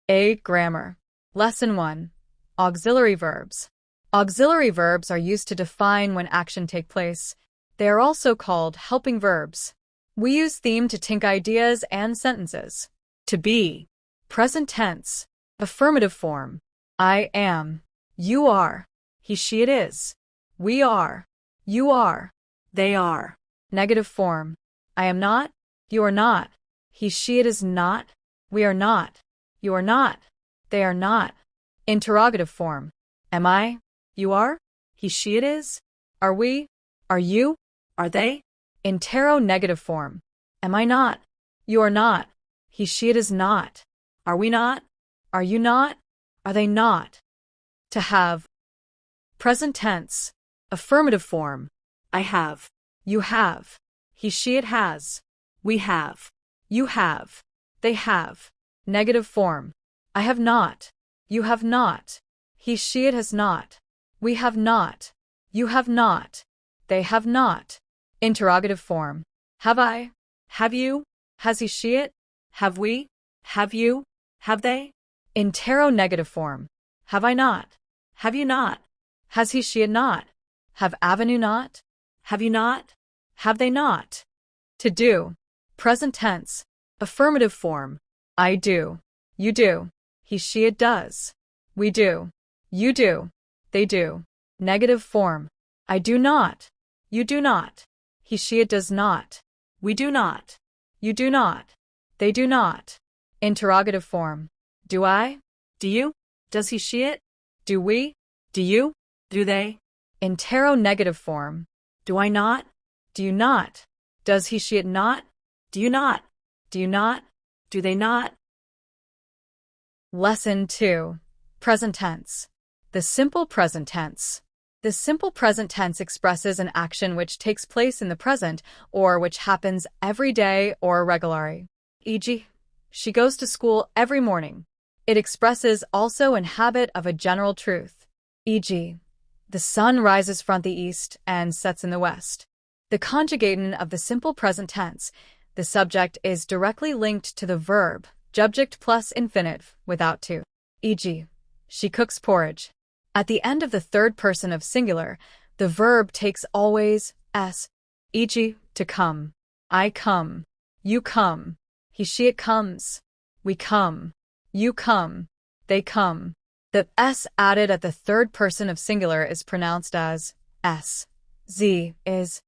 A. Grammar. Lesson 1. Auxiliary verbs. Auxiliary verbs are used to define when action takes place. They are also called helping verbs. We use them to think ideas and sentences. To be. Present tense. Affirmative form. I am. You are. He, she, it is. We are. You are. They are. Negative form. I am not. You are not. He, she, it is not. We are not. You are not. They are not. Interrogative form. Am I? You are? He, she, it is? Are we? Are you? Are they? Interrogative form. Am I not? You are not. He, she, it is not. Are we not? Are you not? Are they not? To have. Present tense. Affirmative form. I have. You have. He, she, it has. We have. You have. They have. Negative form. I have not. You have not. He, she, it has not. We have not. You have not. They have not. Interrogative form. Have I? Have you? Has he, she, it? Have we? Have you? Have they? Interrogative form. Have I not? Have you not? Has he, she, it not? Have avenue not? Have you not? Have they not? To do. Present tense. Affirmative form. I do. You do. He, she, it does. We do. You do. They do. Negative form. I do not. You do not. He, she, it does not. We do not. You do not. They do not. Interrogative form. Do I? Do you? Does he, she, it? Do we? Do you? Do they? Interrogative form. Do I not? Do you not? Does he, she, it not? Do you not? Do you not? Do they not? Lesson 2. Present tense. The simple present tense. The simple present tense expresses an action which takes place in the present or which happens every day or regularly. E.g., she goes to school every morning. It expresses also an habit of a general truth. E.g., the sun rises from the east and sets in the west. The conjugating of the simple present tense. The subject is directly linked to the verb, subject plus infinitive, without to. E.g., she cooks porridge. At the end of the third person of singular, the verb takes always s. E.g., to come. I come. You come. He, she, it comes. We come. You come. They come. The s added at the third person of singular is pronounced as s. Z is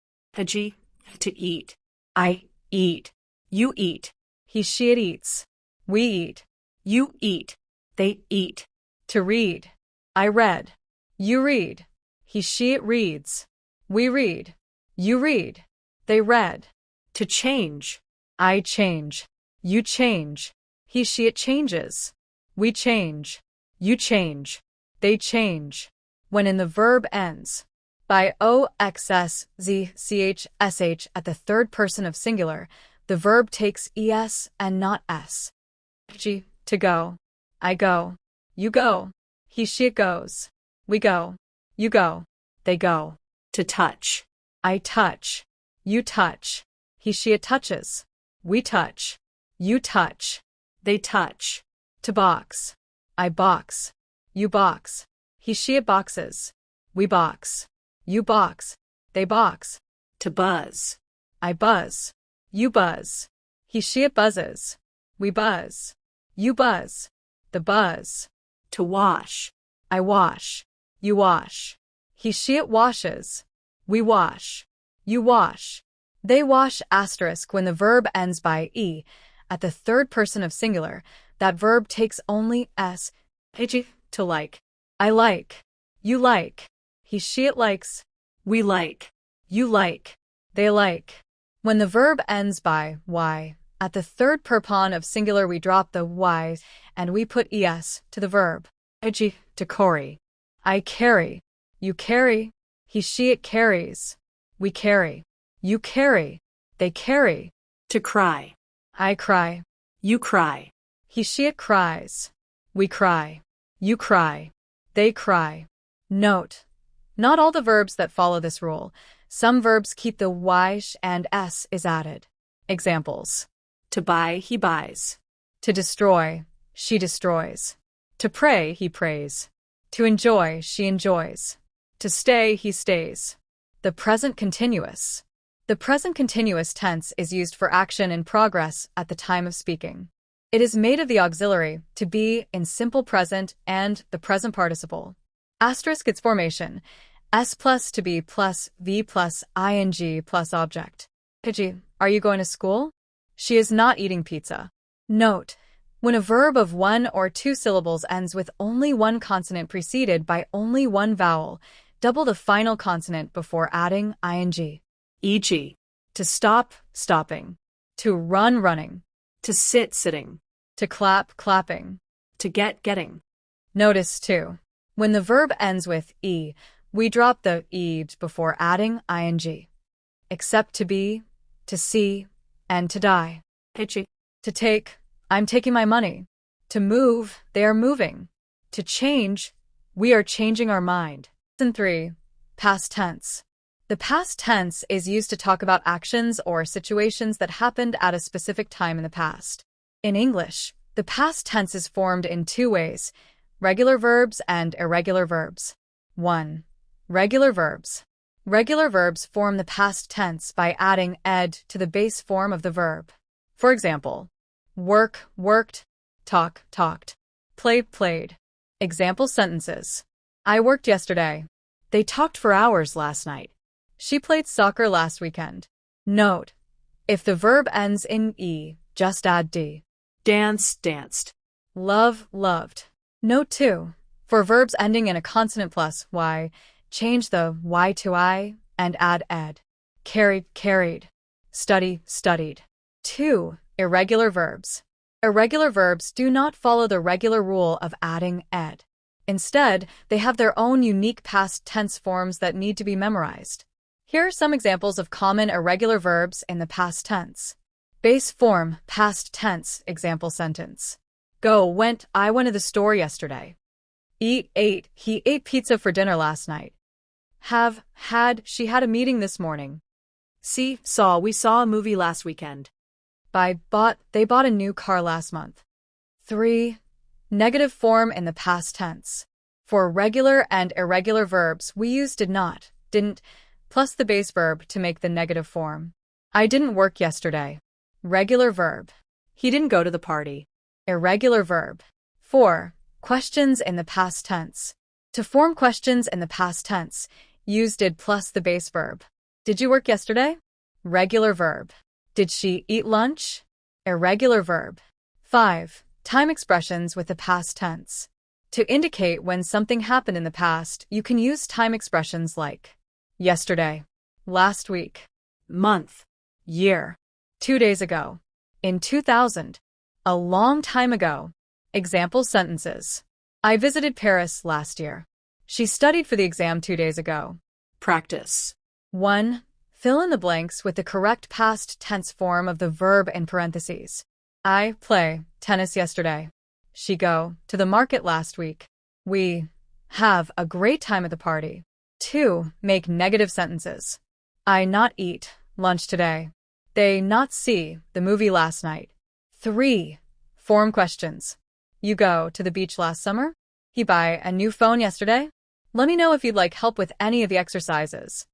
g, to eat. I eat. You eat. He, she, it eats. We eat. You eat. They eat. To read. I read. You read. He, she, it reads. We read. You read. They read. To change. I change. You change. He, she, it changes. We change. You change. They change. When in the verb ends by oxs, z, ch, sh at the third person of singular, the verb takes es and not s. G, to go. I go. You go. He, she, it goes. We go. You go. They go. To touch. I touch. You touch. He, she, it touches. We touch. You touch. They touch. To box. I box. You box. He, she, it boxes. We box. You box. They box. To buzz. I buzz. You buzz. He, she, it buzzes. We buzz. You buzz. The buzz. To wash. I wash. You wash. He, she, it washes. We wash. You wash. They wash asterisk when the verb ends by e. At the third person of singular, that verb takes only s. To like. I like. You like. He, she, it likes. We like. You like. They like. When the verb ends by y, at the third person of singular we drop the y and we put es to the verb. To carry. I carry. You carry. He, she, it carries. We carry. You carry. They carry. To cry. I cry. You cry. He, she, it cries. We cry. You cry. They cry. Note. Not all the verbs that follow this rule. Some verbs keep the y and s is added. Examples. To buy, he buys. To destroy, she destroys. To pray, he prays. To enjoy, she enjoys. To stay, he stays. The present continuous. The present continuous tense is used for action in progress at the time of speaking. It is made of the auxiliary to be in simple present and the present participle. Asterisk its formation. S plus to be plus V plus ing plus object. Pidgey, are you going to school? She is not eating pizza. Note: when a verb of one or two syllables ends with only one consonant preceded by only one vowel, double the final consonant before adding ing. E.g., To stop, stopping. To run, running. to sit, sitting. To clap, clapping. To get, getting. Notice, too, when the verb ends with e, we drop the e before adding ing. Except to be, to see, and to die. Pitchy. To take, I'm taking my money. To move, they are moving. To change, we are changing our mind. Lesson 3. Past tense. The past tense is used to talk about actions or situations that happened at a specific time in the past. In English, the past tense is formed in two ways: regular verbs and irregular verbs. 1. Regular verbs. Regular verbs form the past tense by adding ed to the base form of the verb. For example, work, worked, talk, talked, play, played. Example sentences. I worked yesterday. They talked for hours last night. She played soccer last weekend. Note: if the verb ends in e, just add d. Dance, danced. Love, loved. Note 2. For verbs ending in a consonant plus y, change the y to I and add ed. Carried, carried. Study, studied. 2. Irregular verbs. Irregular verbs do not follow the regular rule of adding ed. Instead, they have their own unique past tense forms that need to be memorized. Here are some examples of common irregular verbs in the past tense. Base form, past tense, example sentence. Go, went, I went to the store yesterday. Eat, ate, he ate pizza for dinner last night. Have, had, she had a meeting this morning. See, saw, we saw a movie last weekend. By, bought, they bought a new car last month. 3. Negative form in the past tense. For regular and irregular verbs, we use did not, didn't, plus the base verb to make the negative form. I didn't work yesterday. Regular verb. He didn't go to the party. Irregular verb. 4. Questions in the past tense. To form questions in the past tense, use did plus the base verb. Did you work yesterday? Regular verb. Did she eat lunch? Irregular verb. 5. Time expressions with the past tense. To indicate when something happened in the past, you can use time expressions like yesterday, last week, Month. year, 2 days ago, in 2000, a long time ago. Example sentences. I visited Paris last year. She studied for the exam 2 days ago. Practice. 1. Fill in the blanks with the correct past tense form of the verb in parentheses. I play tennis yesterday. She go to the market last week. We have a great time at the party. 2. Make negative sentences. I not eat lunch today. They not see the movie last night. 3. Form questions. You go to the beach last summer? He buy a new phone yesterday? Let me know if you'd like help with any of the exercises.